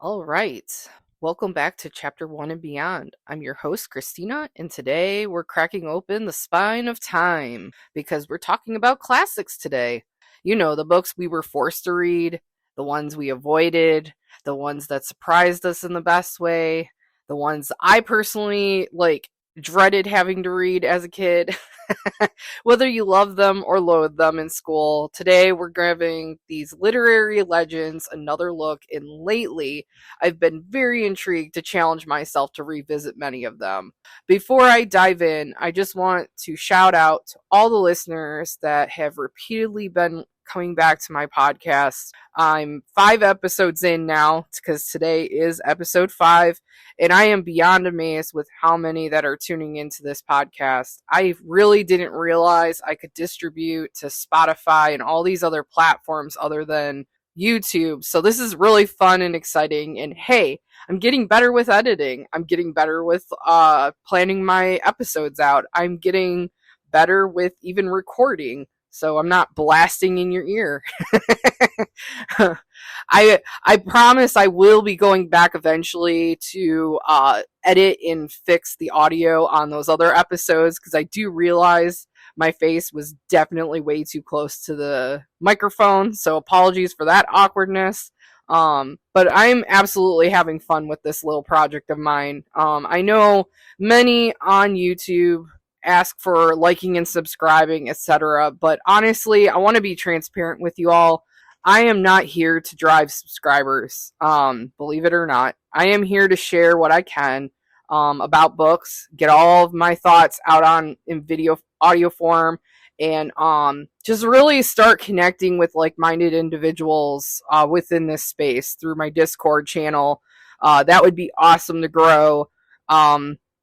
All right. Welcome back to Chapter 1 and Beyond. I'm your host, Christina, and today we're cracking open the spine of time because we're talking about classics today. You know, the books we were forced to read, the ones we avoided, the ones that surprised us in the best way, the ones I personally, dreaded having to read as a kid. Whether you love them or loathe them in school, today we're giving these literary legends another look, and lately I've been very intrigued to challenge myself to revisit many of them. Before I dive in, I just want to shout out to all the listeners that have repeatedly been coming back to my podcast. I'm 5 episodes in now because today is episode 5, and I am beyond amazed with how many that are tuning into this podcast. I really didn't realize I could distribute to Spotify and all these other platforms other than YouTube. So this is really fun and exciting. And hey, I'm getting better with editing. I'm getting better with planning my episodes out. I'm getting better with even recording. So I'm not blasting in your ear. I promise I will be going back eventually to edit and fix the audio on those other episodes because I do realize my face was definitely way too close to the microphone. So apologies for that awkwardness. But I'm absolutely having fun with this little project of mine. I know many on YouTube ask for liking and subscribing, etc. But honestly, I want to be transparent with you all. I am not here to drive subscribers. Believe it or not, I am here to share what I can about books, get all of my thoughts out on in video audio form, and just really start connecting with like-minded individuals within this space through my Discord channel. That would be awesome to grow.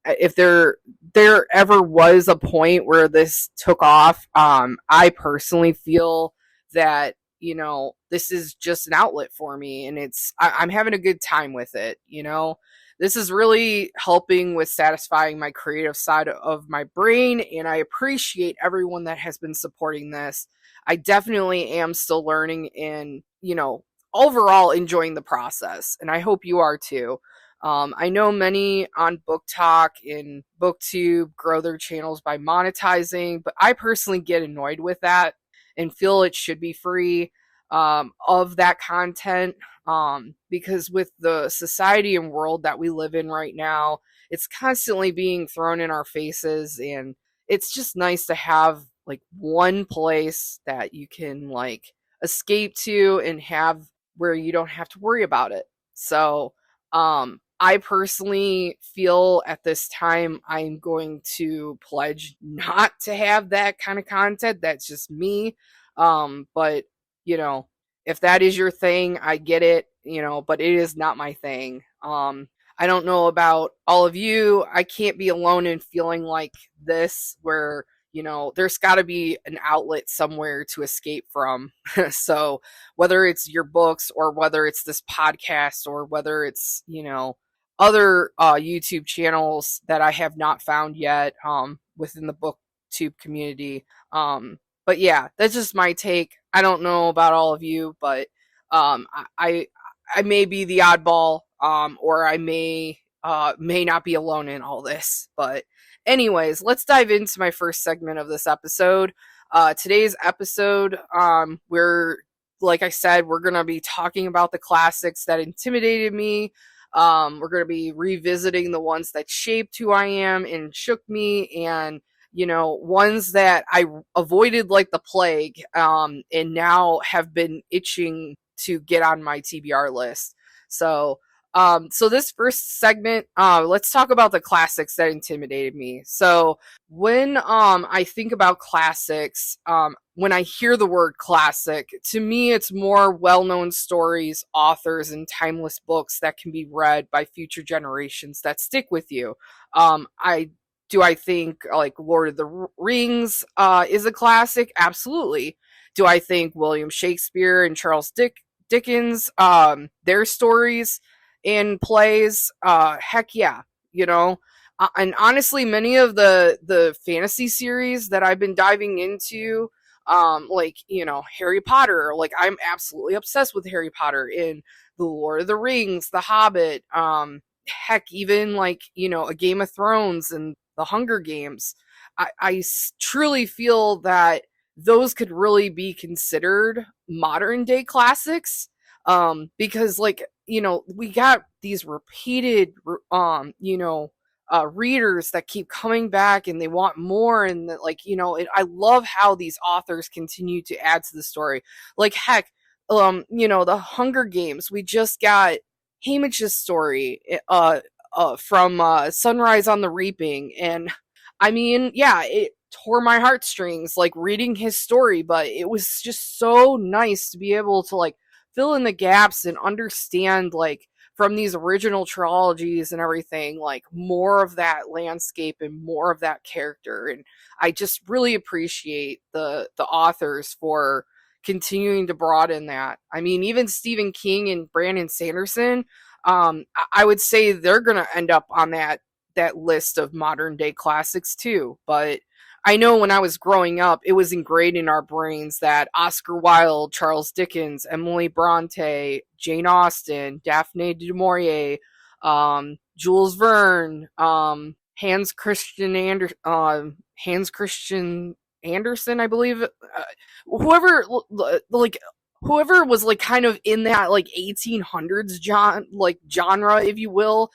If there ever was a point where this took off, I personally feel that this is just an outlet for me, and I'm having a good time with it. This is really helping with satisfying my creative side of my brain, and I appreciate everyone that has been supporting this. I definitely am still learning and, overall enjoying the process, and I hope you are too. I know many on Book Talk and BookTube grow their channels by monetizing, but I personally get annoyed with that and feel it should be free of that content, because with the society and world that we live in right now, it's constantly being thrown in our faces, and it's just nice to have like one place that you can like escape to and have where you don't have to worry about it. So I personally feel at this time I'm going to pledge not to have that kind of content. That's just me. But you know, if that is your thing, I get it, but it is not my thing. I don't know about all of you. I can't be alone in feeling like this, where, there's got to be an outlet somewhere to escape from. So, whether it's your books or whether it's this podcast or whether it's, other YouTube channels that I have not found yet within the BookTube community. But yeah, that's just my take. I don't know about all of you, but I may be the oddball, or I may not be alone in all this. But anyways, let's dive into my first segment of this episode. Today's episode, we're like I said, we're gonna be talking about the classics that intimidated me. We're gonna be revisiting the ones that shaped who I am and shook me, and ones that I avoided like the plague, and now have been itching to get on my TBR list. So, so this first segment, let's talk about the classics that intimidated me. So when I think about classics, when I hear the word classic, to me it's more well-known stories, authors, and timeless books that can be read by future generations that stick with you. I think like Lord of the Rings is a classic? Absolutely. Do I think William Shakespeare and Charles Dickens, their stories and plays? Heck yeah, and honestly, many of the fantasy series that I've been diving into, like, Harry Potter. Like, I'm absolutely obsessed with Harry Potter, in the Lord of the Rings, The Hobbit, heck, even like, a Game of Thrones and the Hunger Games. I truly feel that those could really be considered modern day classics, because, like, we got these repeated readers that keep coming back and they want more, and that, like, I love how these authors continue to add to the story. Like, heck, the Hunger Games, we just got Haymitch's story, from Sunrise on the Reaping, and I mean, yeah, it tore my heartstrings, like, reading his story, but it was just so nice to be able to, like, fill in the gaps and understand, like, from these original trilogies and everything, like, more of that landscape and more of that character. And I just really appreciate the authors for continuing to broaden that. I mean, even Stephen King and Brandon Sanderson, I would say they're gonna end up on that list of modern day classics too. But I know when I was growing up, it was ingrained in our brains that Oscar Wilde, Charles Dickens, Emily Bronte, Jane Austen, Daphne du Maurier, Jules Verne, Hans Christian Andersen, I believe, whoever, like, whoever was, like, kind of in that, like, 1800s genre, if you will.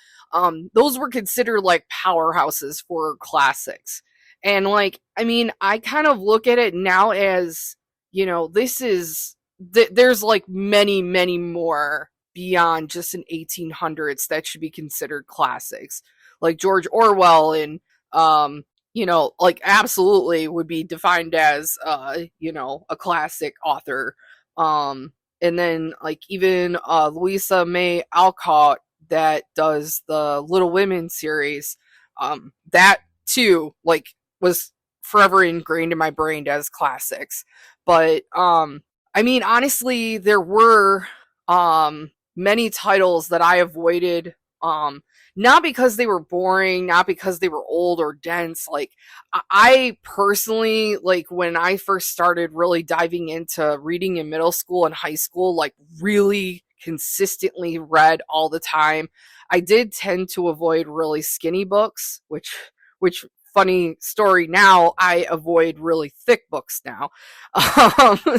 Those were considered like powerhouses for classics. And, like, I mean, I kind of look at it now as, this is there's like many, many more beyond just an 1800s that should be considered classics. Like George Orwell, and like, absolutely would be defined as a classic author. And then, like, even Louisa May Alcott, that does the Little Women series, that too, like, was forever ingrained in my brain as classics. But I mean, honestly, there were many titles that I avoided, not because they were boring, not because they were old or dense. Like, I personally, like, when I first started really diving into reading in middle school and high school, like, really consistently read all the time, I did tend to avoid really skinny books, which funny story, now I avoid really thick books now.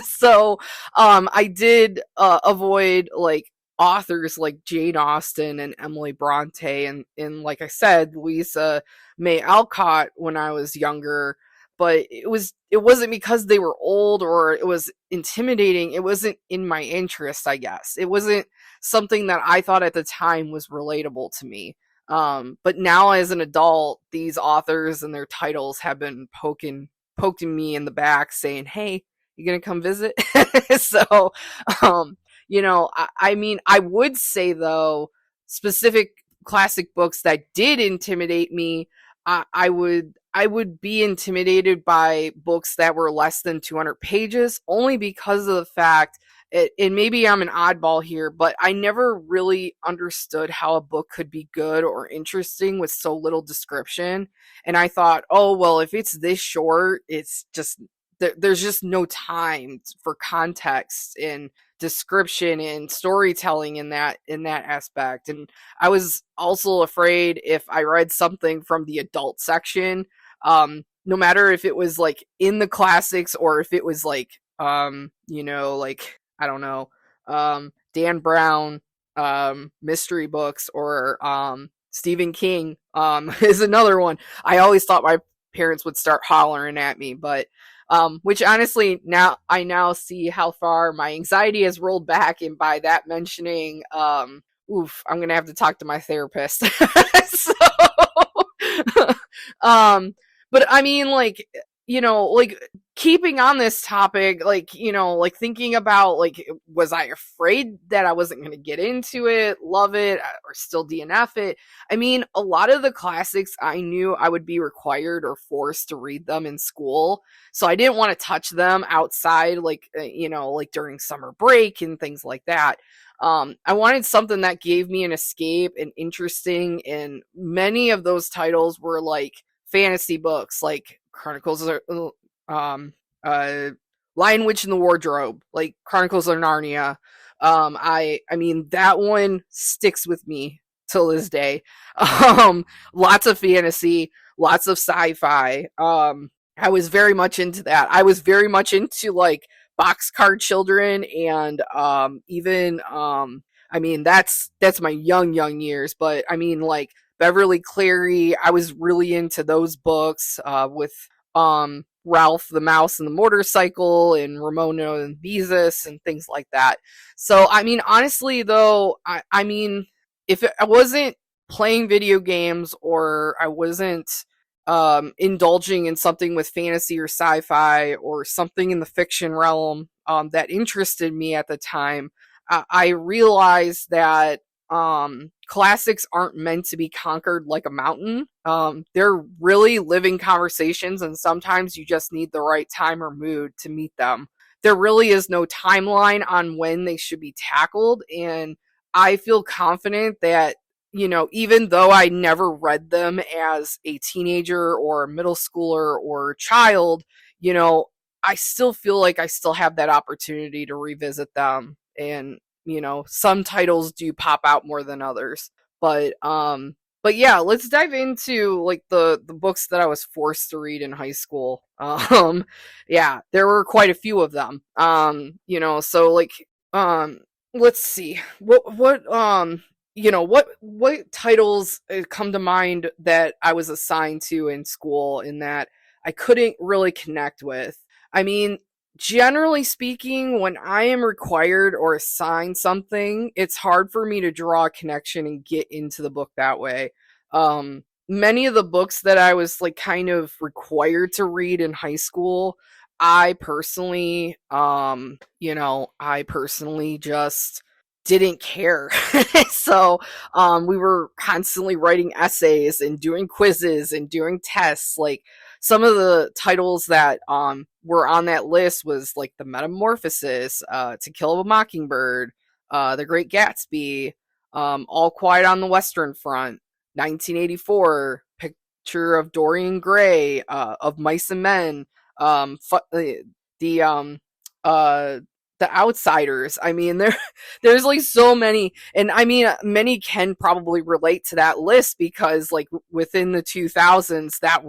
So I did avoid, like, authors like Jane Austen and Emily Bronte, and like I said, Louisa May Alcott when I was younger. But it wasn't because they were old or it was intimidating. It wasn't in my interest, I guess. It wasn't something that I thought at the time was relatable to me. But now as an adult, these authors and their titles have been poking me in the back, saying, "Hey, you gonna come visit?" So, I mean, I would say, though, specific classic books that did intimidate me, I would be intimidated by books that were less than 200 pages, only because of the fact, and maybe I'm an oddball here, but I never really understood how a book could be good or interesting with so little description. And I thought, oh, well, if it's this short, it's just, there's just no time for context and description and storytelling in that aspect. And I was also afraid, if I read something from the adult section, no matter if it was, like, in the classics or if it was, like, like, I don't know, Dan Brown, mystery books, or Stephen King, is another one. I always thought my parents would start hollering at me, but which, honestly, now I now see how far my anxiety has rolled back, and by that mentioning, oof, I'm gonna have to talk to my therapist. So, um, but I mean, like, like, keeping on this topic, like, like, thinking about, like, was I afraid that I wasn't going to get into it, love it, or still DNF it? I mean, a lot of the classics, I knew I would be required or forced to read them in school, so I didn't want to touch them outside, like, like, during summer break and things like that. I wanted something that gave me an escape and interesting, and many of those titles were, like, fantasy books, like Chronicles of, um uh Lion Witch in the Wardrobe, like Chronicles of Narnia. I mean that one sticks with me till this day. Lots of fantasy, lots of sci-fi. I was very much into that. I was very much into like Boxcar Children and even I mean that's my young years, but I mean like Beverly Cleary. I was really into those books with Ralph the Mouse and the Motorcycle and Ramona and Beezus and things like that. So I mean honestly though, I mean if I wasn't playing video games or I wasn't indulging in something with fantasy or sci-fi or something in the fiction realm that interested me at the time, I realized that classics aren't meant to be conquered like a mountain. They're really living conversations, and sometimes you just need the right time or mood to meet them. There really is no timeline on when they should be tackled, and I feel confident that, you know, even though I never read them as a teenager or a middle schooler or child, you know, I still feel like I still have that opportunity to revisit them. And, you know, some titles do pop out more than others. But yeah, let's dive into like the books that I was forced to read in high school. Yeah, there were quite a few of them. You know, so like um let's see. What you know, what titles come to mind that I was assigned to in school in that I couldn't really connect with? I mean, generally speaking, when I am required or assigned something, it's hard for me to draw a connection and get into the book that way. Many of the books that I was like kind of required to read in high school, I personally, I personally just didn't care. So, we were constantly writing essays and doing quizzes and doing tests. Like some of the titles that were on that list was like The Metamorphosis, To Kill a Mockingbird, The Great Gatsby, All Quiet on the Western Front, 1984, Picture of Dorian Gray, Of Mice and Men, the uh the Outsiders. I mean, there's like so many, and I mean, many can probably relate to that list because like within the 2000s, that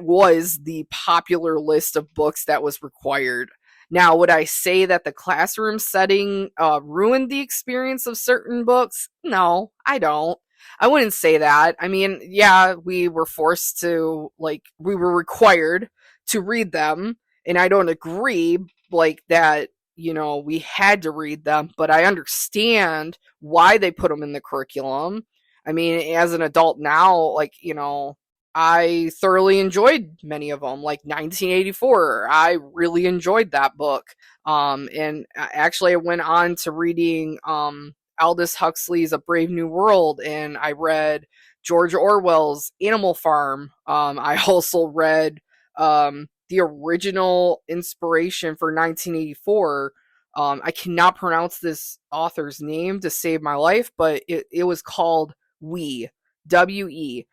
was the popular list of books that was required. Now, would I say that the classroom setting ruined the experience of certain books? No, I don't. I wouldn't say that. I mean, yeah, we were forced to, like, we were required to read them, and I don't agree, like, that, you know, we had to read them, but I understand why they put them in the curriculum. I mean, as an adult now, like, you know, I thoroughly enjoyed many of them, like 1984. I really enjoyed that book. And actually, I went on to reading Aldous Huxley's A Brave New World, and I read George Orwell's Animal Farm. I also read the original inspiration for 1984. I cannot pronounce this author's name to save my life, but it was called We, W-E.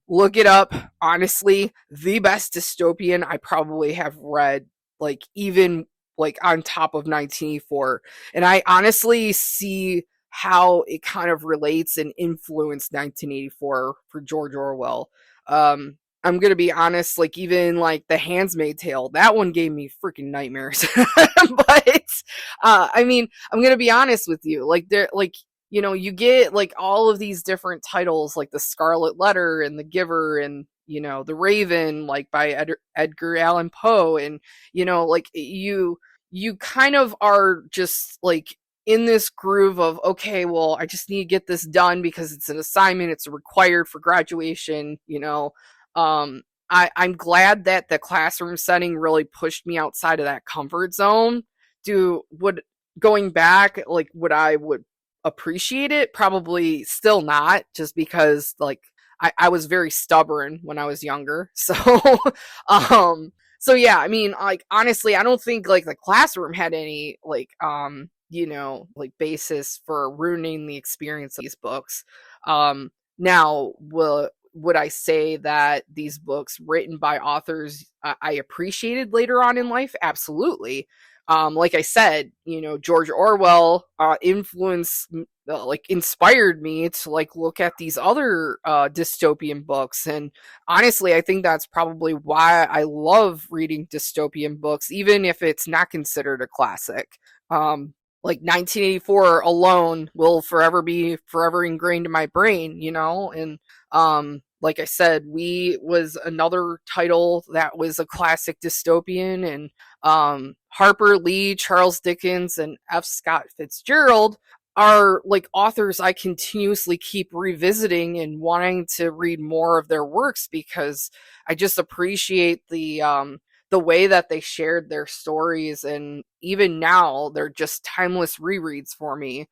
Look it up. Honestly, the best dystopian I probably have read, like even like on top of 1984. And I honestly see how it kind of relates and influenced 1984 for George Orwell. I'm gonna be honest, like even like The Handmaid's Tale, that one gave me freaking nightmares. But I mean, I'm gonna be honest with you, like there, like, you know, you get like all of these different titles, like The Scarlet Letter and The Giver and, you know, The Raven, like by Edgar Allan Poe, and, you know, like you kind of are just like in this groove of, okay, well, I just need to get this done because it's an assignment, it's required for graduation, you know. I'm glad that the classroom setting really pushed me outside of that comfort zone. Would going back, like, would I would appreciate it? Probably still not, just because like I was very stubborn when I was younger. So so yeah, I mean, like honestly, I don't think like the classroom had any like you know, like basis for ruining the experience of these books. Now, would I say that these books written by authors I appreciated later on in life? Absolutely. Like I said, George Orwell influenced, like inspired me to like look at these other dystopian books. And honestly, I think that's probably why I love reading dystopian books, even if it's not considered a classic. Like 1984 alone will forever ingrained in my brain, and like I said, We was another title that was a classic dystopian, and Harper Lee, Charles Dickens, and F. Scott Fitzgerald are like authors I continuously keep revisiting and wanting to read more of their works because I just appreciate the way that they shared their stories, and even now they're just timeless rereads for me.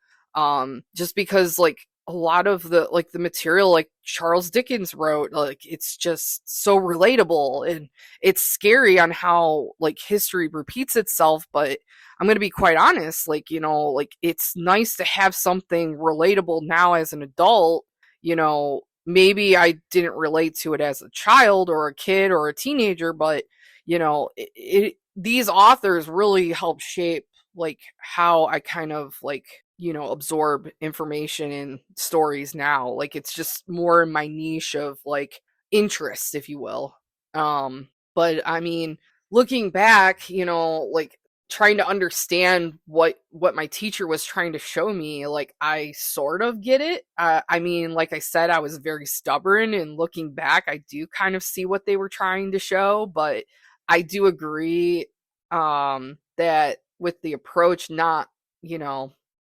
Just because like a lot of the material like Charles Dickens wrote, like it's just so relatable, and it's scary on how like history repeats itself, but I'm going to be quite honest, like like it's nice to have something relatable now as an adult. Maybe I didn't relate to it as a child or a kid or a teenager, but these authors really help shape like how I kind of like absorb information and stories now. Like it's just more in my niche of like interest, if you will. But I mean, looking back, like trying to understand what my teacher was trying to show me, like I sort of get it. I mean, like I said, I was very stubborn, and looking back I do kind of see what they were trying to show, but I do agree that with the approach, not,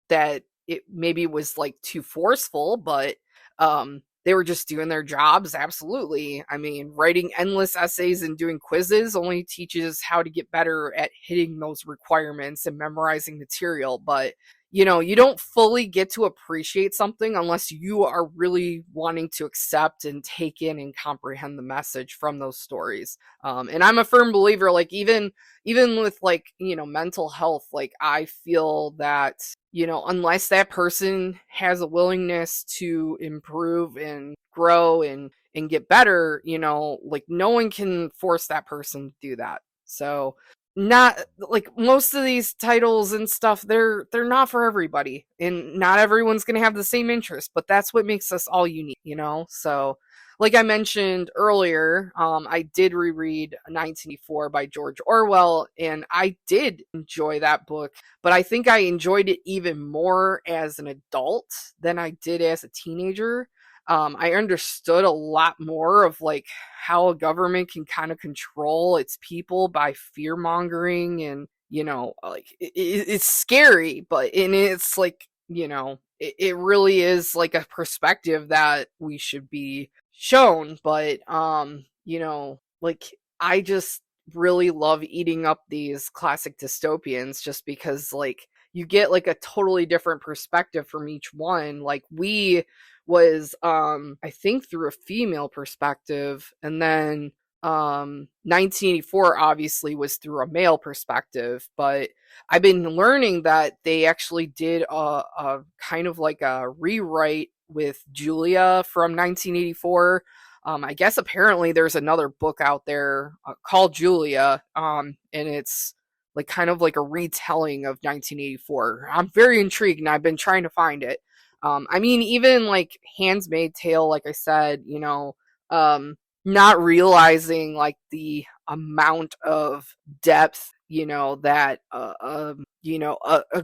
that it maybe was like too forceful, but they were just doing their jobs. Absolutely. I mean, writing endless essays and doing quizzes only teaches how to get better at hitting those requirements and memorizing material. But, you don't fully get to appreciate something unless you are really wanting to accept and take in and comprehend the message from those stories. And I'm a firm believer, like even with like, mental health, like I feel that unless that person has a willingness to improve and grow and get better, like no one can force that person to do that. So not like most of these titles and stuff, they're not for everybody, and not everyone's going to have the same interest, but that's what makes us all unique. So like I mentioned earlier, I did reread 1984 by George Orwell, and I did enjoy that book, but I think I enjoyed it even more as an adult than I did as a teenager. I understood a lot more of like how a government can kind of control its people by fear mongering, and like it's scary, but and it's like it really is like a perspective that we should be shown. But like I just really love eating up these classic dystopians just because like you get like a totally different perspective from each one. Like we was I think through a female perspective, and then 1984 obviously was through a male perspective, but I've been learning that they actually did a kind of like a rewrite with Julia from 1984. I guess apparently there's another book out there called Julia, and it's like kind of like a retelling of 1984. I'm very intrigued, and I've been trying to find it. I mean, even like Handmaid's Tale, like I said, not realizing like the amount of depth, that a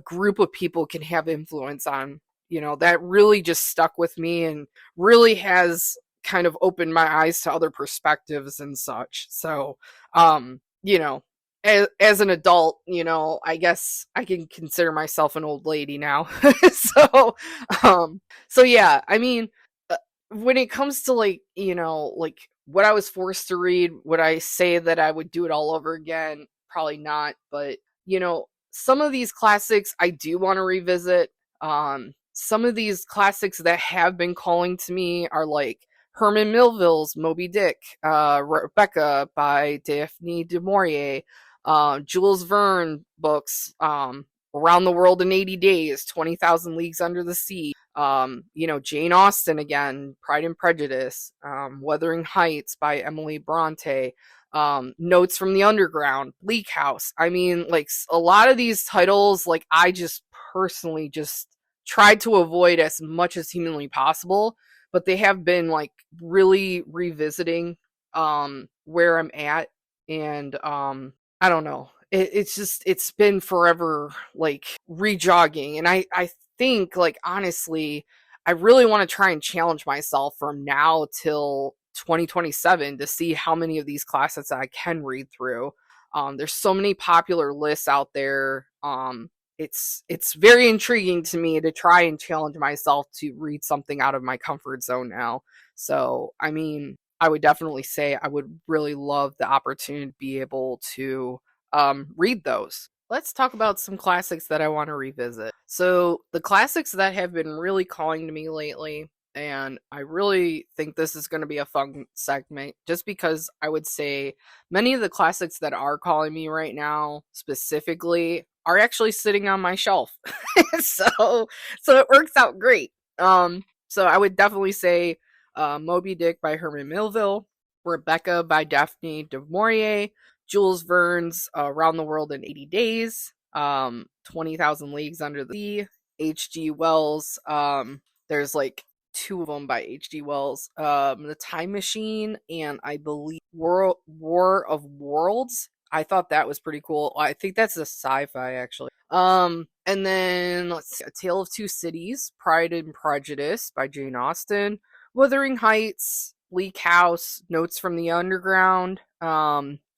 group of people can have influence on, that really just stuck with me and really has kind of opened my eyes to other perspectives and such. So, as an adult, I guess I can consider myself an old lady now. so, so yeah, I mean, when it comes to like, like what I was forced to read, would I say that I would do it all over again? Probably not, but some of these classics I do want to revisit. Some of these classics that have been calling to me are like Herman Melville's Moby Dick, Rebecca by Daphne du Maurier, Jules Verne books, Around the World in 80 Days, 20,000 Leagues Under the Sea, Jane Austen again, Pride and Prejudice, Wuthering Heights by Emily Bronte, Notes from the Underground, Bleak House. I mean, like a lot of these titles, like I just personally just tried to avoid as much as humanly possible, but they have been like really revisiting where I'm at, and I don't know. It's been forever like rejogging, and I think like honestly I really want to try and challenge myself from now till 2027 to see how many of these classics I can read through. There's so many popular lists out there. It's very intriguing to me to try and challenge myself to read something out of my comfort zone now. So, I mean, I would definitely say I would really love the opportunity to be able to read those. Let's talk about some classics that I want to revisit. So, the classics that have been really calling to me lately, and I really think this is going to be a fun segment just because I would say many of the classics that are calling me right now specifically are actually sitting on my shelf. so so it works out great. So I would definitely say Moby Dick by Herman Melville, Rebecca by Daphne du Maurier, Jules Verne's Around the World in 80 Days, 20,000 Leagues Under the Sea, H.G. Wells. There's like two of them by H.G. Wells. The Time Machine, and I believe War of Worlds. I thought that was pretty cool. I think that's a sci-fi actually. And then let's see, A Tale of Two Cities, Pride and Prejudice by Jane Austen, Wuthering Heights, Bleak House, Notes from the Underground,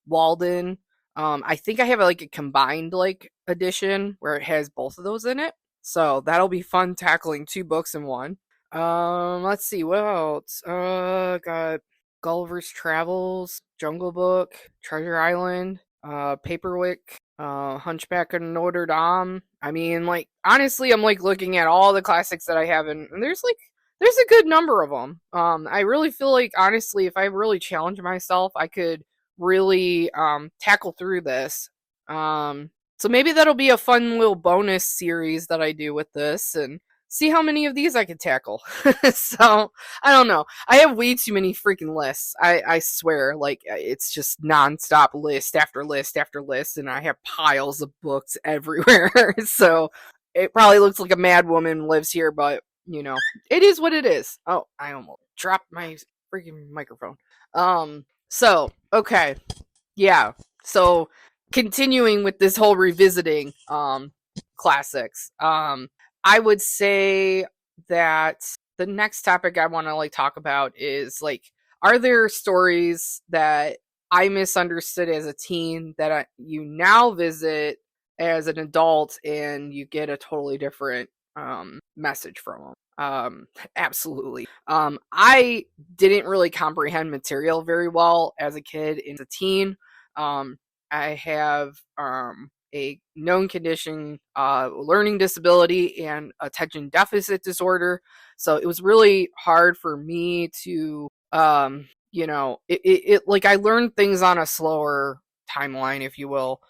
Walden. I think I have like a combined like edition where it has both of those in it. So that'll be fun tackling two books in one. Let's see what else. Got Gulliver's Travels, Jungle Book, Treasure Island, Paperwick, Hunchback of Notre Dame. I mean, like honestly, I'm like looking at all the classics that I have, and there's a good number of them. I really feel like honestly, if I really challenge myself, I could really tackle through this. So maybe that'll be a fun little bonus series that I do with this, and see how many of these I can tackle. So I don't know. I have way too many freaking lists. I swear, like it's just nonstop list after list after list, and I have piles of books everywhere. So it probably looks like a mad woman lives here, but it is what it is. Oh, I almost dropped my freaking microphone. So okay, yeah. So continuing with this whole revisiting classics. I would say that the next topic I want to like talk about is like, are there stories that I misunderstood as a teen that you now visit as an adult and you get a totally different message from them? Absolutely. I didn't really comprehend material very well as a kid and as a teen. I have a known condition, learning disability, and attention deficit disorder. So it was really hard for me to, like I learned things on a slower timeline, if you will,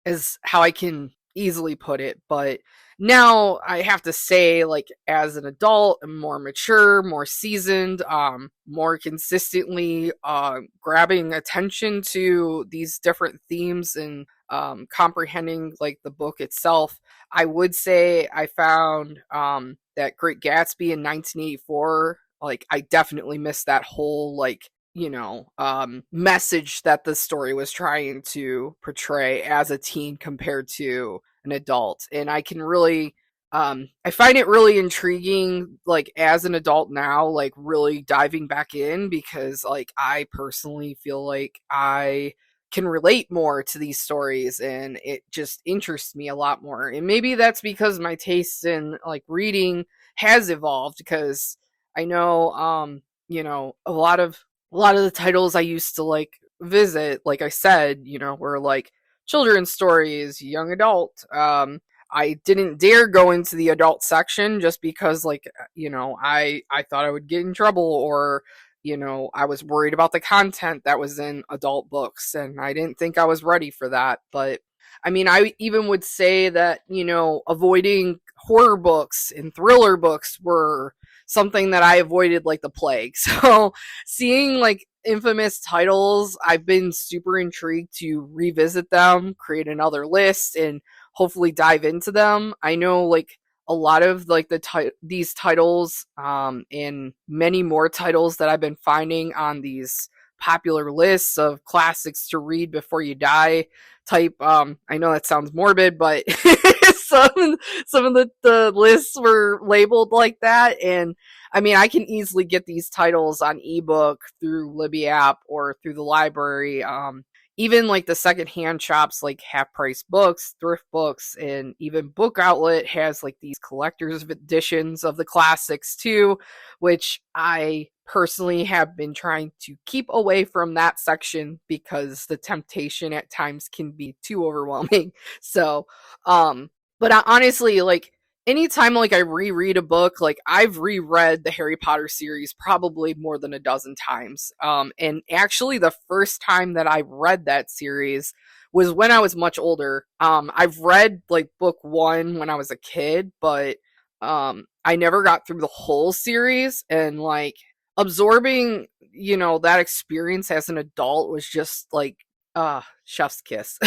is how I can easily put it. But now I have to say, like, as an adult, I'm more mature, more seasoned, more consistently grabbing attention to these different themes and comprehending like the book itself. I would say I found that Great Gatsby in 1984. Like, I definitely missed that whole like message that the story was trying to portray as a teen compared to an adult. And I can really I find it really intriguing, like as an adult now, like really diving back in, because like I personally feel like I can relate more to these stories and it just interests me a lot more. And maybe that's because my taste in like reading has evolved, because I know a lot of the titles I used to like visit, like I said, were like children's stories, young adult. I didn't dare go into the adult section just because like I thought I would get in trouble, or I was worried about the content that was in adult books, and I didn't think I was ready for that. But I mean, I even would say that avoiding horror books and thriller books were something that I avoided like the plague. So seeing like infamous titles, I've been super intrigued to revisit them, create another list, and hopefully dive into them. I know like a lot of like these titles and many more titles that I've been finding on these popular lists of classics to read before you die type. I know that sounds morbid, but some of the lists were labeled like that. And I mean, I can easily get these titles on ebook through Libby app or through the library. Even like the secondhand shops like Half Price Books, Thrift Books, and even Book Outlet has like these collector's editions of the classics too, which I personally have been trying to keep away from that section because the temptation at times can be too overwhelming. So, but honestly, like anytime like I reread a book, like I've reread the Harry Potter series probably more than a dozen times. And actually the first time that I read that series was when I was much older. I've read like book 1 when I was a kid, but I never got through the whole series, and like absorbing, that experience as an adult was just like chef's kiss.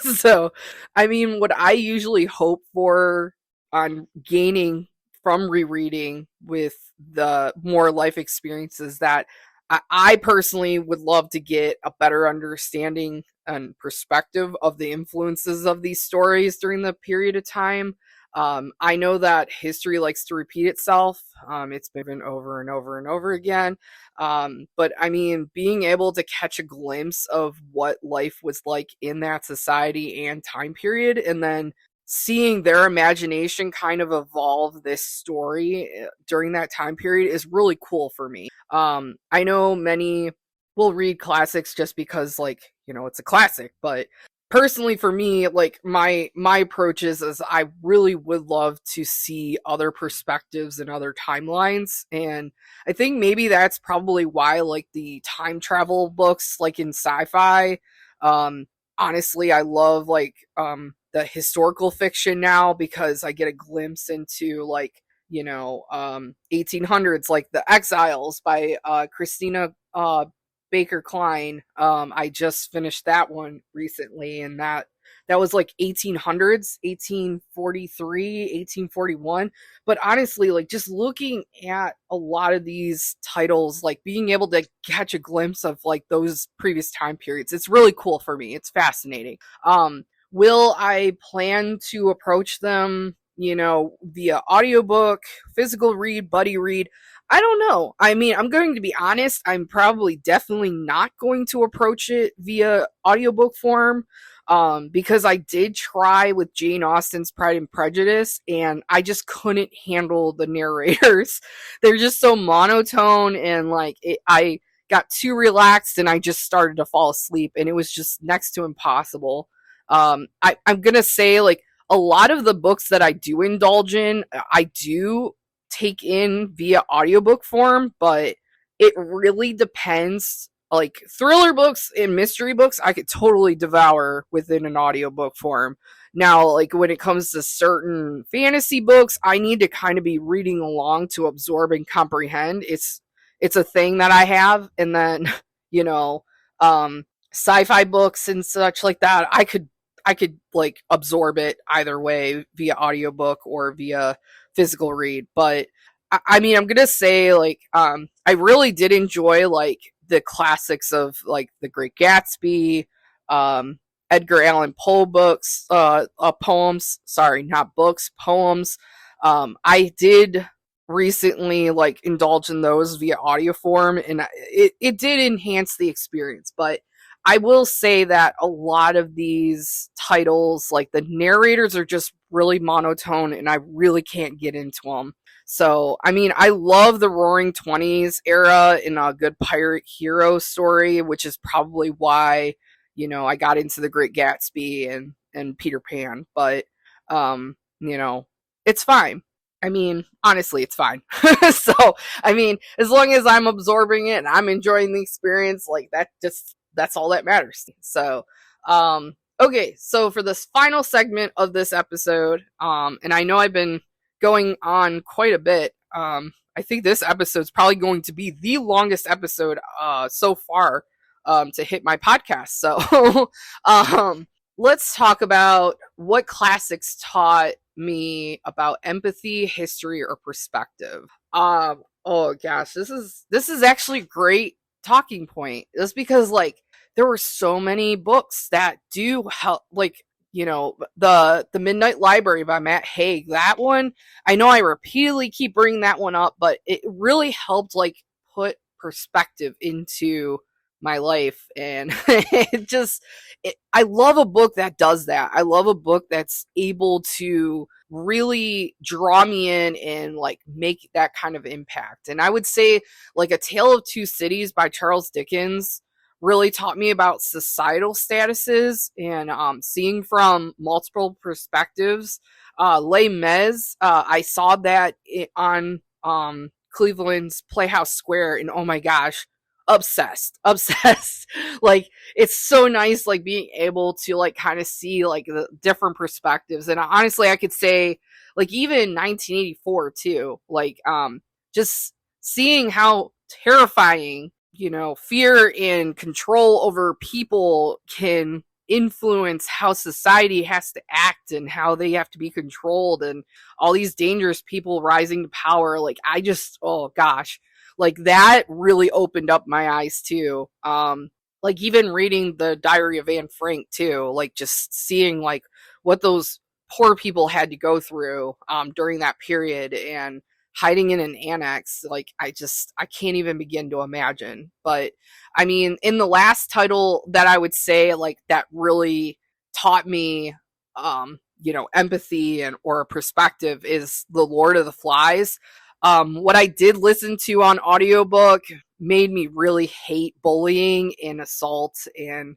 So, I mean, what I usually hope for on gaining from rereading with the more life experiences that I personally would love to get a better understanding and perspective of the influences of these stories during the period of time. I know that history likes to repeat itself. It's been over and over and over again. But I mean, being able to catch a glimpse of what life was like in that society and time period, and then seeing their imagination kind of evolve this story during that time period is really cool for me. I know many will read classics just because, like, it's a classic, but personally for me, like my approach is I really would love to see other perspectives and other timelines. And I think maybe that's probably why like the time travel books like in sci-fi, um honestly I love like the historical fiction now, because I get a glimpse into like 1800s, like The Exiles by Christina Baker Klein. I just finished that one recently, and that was like 1800s, 1843, 1841. But honestly, like just looking at a lot of these titles, like being able to catch a glimpse of like those previous time periods, it's really cool for me. It's fascinating. Will I plan to approach them, via audiobook, physical read, buddy read? I don't know. I mean, I'm going to be honest. I'm probably definitely not going to approach it via audiobook form, because I did try with Jane Austen's Pride and Prejudice, and I just couldn't handle the narrators. They're just so monotone, and like I got too relaxed, and I just started to fall asleep, and it was just next to impossible. I'm gonna say like a lot of the books that I do indulge in, I do take in via audiobook form, but it really depends. Like thriller books and mystery books, I could totally devour within an audiobook form. Now, like when it comes to certain fantasy books, I need to kind of be reading along to absorb and comprehend. It's a thing that I have, and then you know, sci-fi books and such like that, I could like absorb it either way via audiobook or via physical read. But I mean, I'm gonna say like I really did enjoy like the classics of like The Great Gatsby, um, Edgar Allan Poe books, poems. Sorry, not books, poems. I did recently like indulge in those via audio form, and it did enhance the experience. But I will say that a lot of these titles, like the narrators are just really monotone, and I really can't get into them. So, I mean, I love the Roaring Twenties era in a good pirate hero story, which is probably why, I got into The Great Gatsby and Peter Pan. But, it's fine. I mean, honestly, it's fine. So, I mean, as long as I'm absorbing it and I'm enjoying the experience, like that's all that matters. So, okay, so for this final segment of this episode, and I know I've been going on quite a bit. I think this episode's probably going to be the longest episode so far to hit my podcast. So let's talk about what classics taught me about empathy, history, or perspective. Oh gosh, this is actually a great talking point. Just because like there were so many books that do help, like the Midnight Library by Matt Haig. That one, I know I repeatedly keep bringing that one up, but it really helped like put perspective into my life. And I love a book that does that. I love a book that's able to really draw me in and like make that kind of impact. And I would say like A Tale of Two Cities by Charles Dickens really taught me about societal statuses and seeing from multiple perspectives. Les Mis, I saw that on Cleveland's Playhouse Square, and oh my gosh, obsessed. Like it's so nice, like being able to like kind of see like the different perspectives. And honestly, I could say like even 1984 too. Like just seeing how terrifying fear and control over people can influence how society has to act and how they have to be controlled, and all these dangerous people rising to power. Like oh gosh, like that really opened up my eyes too. Like even reading the Diary of Anne Frank too, like just seeing like what those poor people had to go through during that period, and hiding in an annex. Like I can't even begin to imagine. But I mean, in the last title that I would say like that really taught me empathy and or a perspective is The Lord of the Flies. What I did listen to on audiobook made me really hate bullying and assault and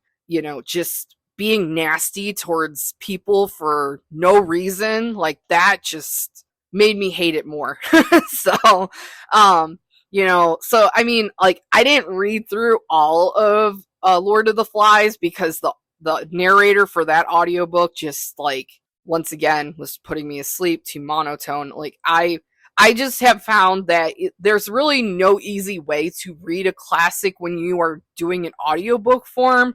just being nasty towards people for no reason. Like that just made me hate it more. So, so I mean, like I didn't read through all of Lord of the Flies because the narrator for that audiobook just like once again was putting me asleep, too monotone. Like I just have found that there's really no easy way to read a classic when you are doing an audiobook form.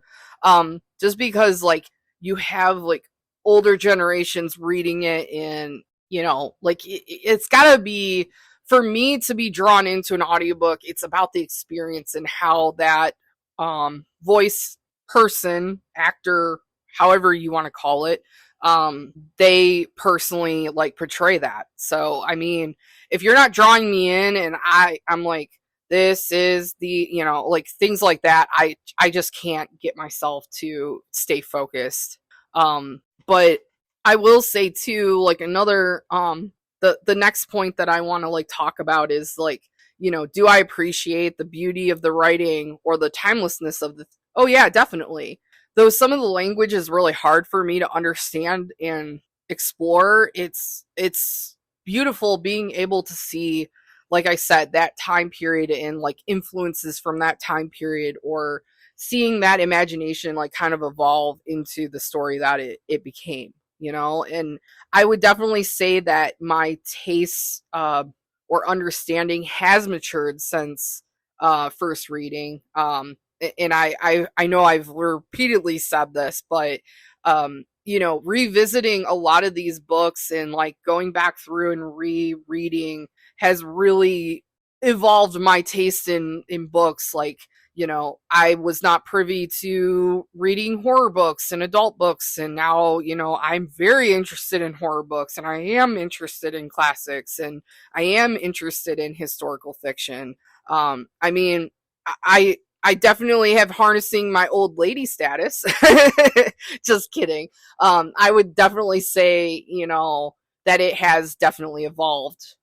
Just because like you have like older generations reading it, and like it's gotta be, for me to be drawn into an audiobook, it's about the experience and how that voice person, actor, however you want to call it, they personally like portray that. So I mean, if you're not drawing me in and I'm like, this is the like things like that, I just can't get myself to stay focused. But I will say too, like another the next point that I want to like talk about is like, do I appreciate the beauty of the writing or the timelessness of the oh yeah, definitely. Though some of the language is really hard for me to understand and explore, it's beautiful being able to see, like I said, that time period and like influences from that time period, or seeing that imagination like kind of evolve into the story that it became, and I would definitely say that my taste or understanding has matured since first reading. And I know I've repeatedly said this, but revisiting a lot of these books and like going back through and rereading has really evolved my taste in books. Like, I was not privy to reading horror books and adult books, and now, I'm very interested in horror books, and I am interested in classics, and I am interested in historical fiction. I mean, I definitely have harnessing my old lady status. Just kidding. I would definitely say, that it has definitely evolved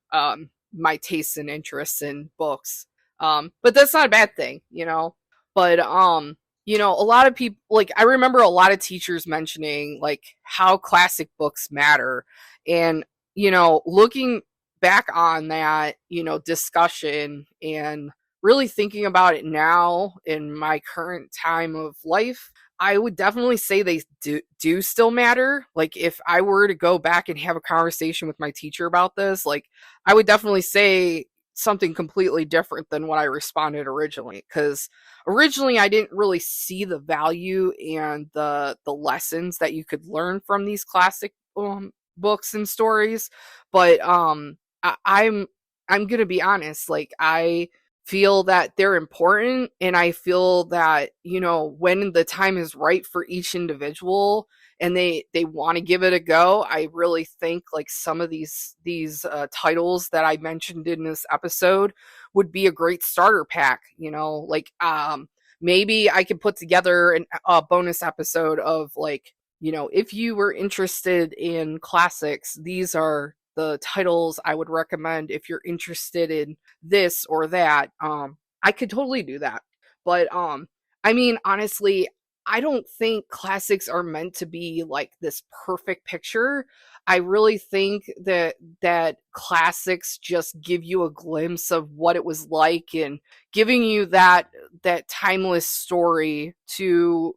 my tastes and interests in books. But that's not a bad thing. But a lot of people, like I remember a lot of teachers mentioning like how classic books matter. And, looking back on that, discussion and really thinking about it now in my current time of life, I would definitely say they do still matter. Like, if I were to go back and have a conversation with my teacher about this, like, I would definitely say something completely different than what I responded originally. Because originally I didn't really see the value and the lessons that you could learn from these classic books and stories. But I'm gonna be honest. Like, I feel that they're important, and I feel that, when the time is right for each individual and they want to give it a go, I really think like some of these titles that I mentioned in this episode would be a great starter pack. Like, maybe I could put together a bonus episode of, like, if you were interested in classics, these are the titles I would recommend. If you're interested in this or that, I could totally do that. But I mean, honestly, I don't think classics are meant to be like this perfect picture. I really think that classics just give you a glimpse of what it was like, and giving you that timeless story to,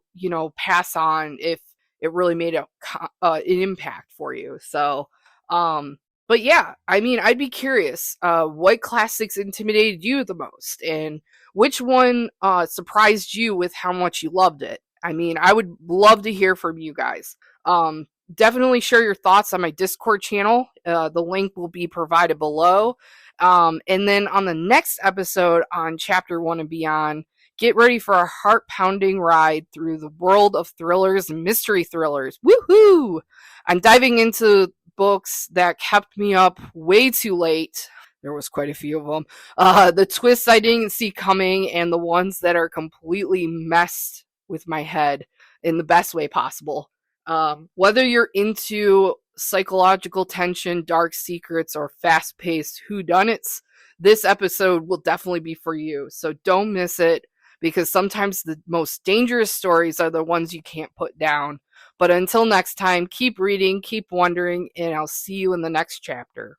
pass on if it really made an impact for you. So but yeah, I mean, I'd be curious, what classics intimidated you the most, and which one surprised you with how much you loved it? I mean, I would love to hear from you guys. Definitely share your thoughts on my Discord channel. The link will be provided below. And then on the next episode on Chapter 1 and Beyond, get ready for a heart pounding ride through the world of thrillers and mystery thrillers. Woohoo! I'm diving into books that kept me up way too late. There was quite a few of them. The twists I didn't see coming, and the ones that are completely messed with my head in the best way possible. Whether you're into psychological tension, dark secrets, or fast-paced whodunits, this episode will definitely be for you. So don't miss it, because sometimes the most dangerous stories are the ones you can't put down. But until next time, keep reading, keep wondering, and I'll see you in the next chapter.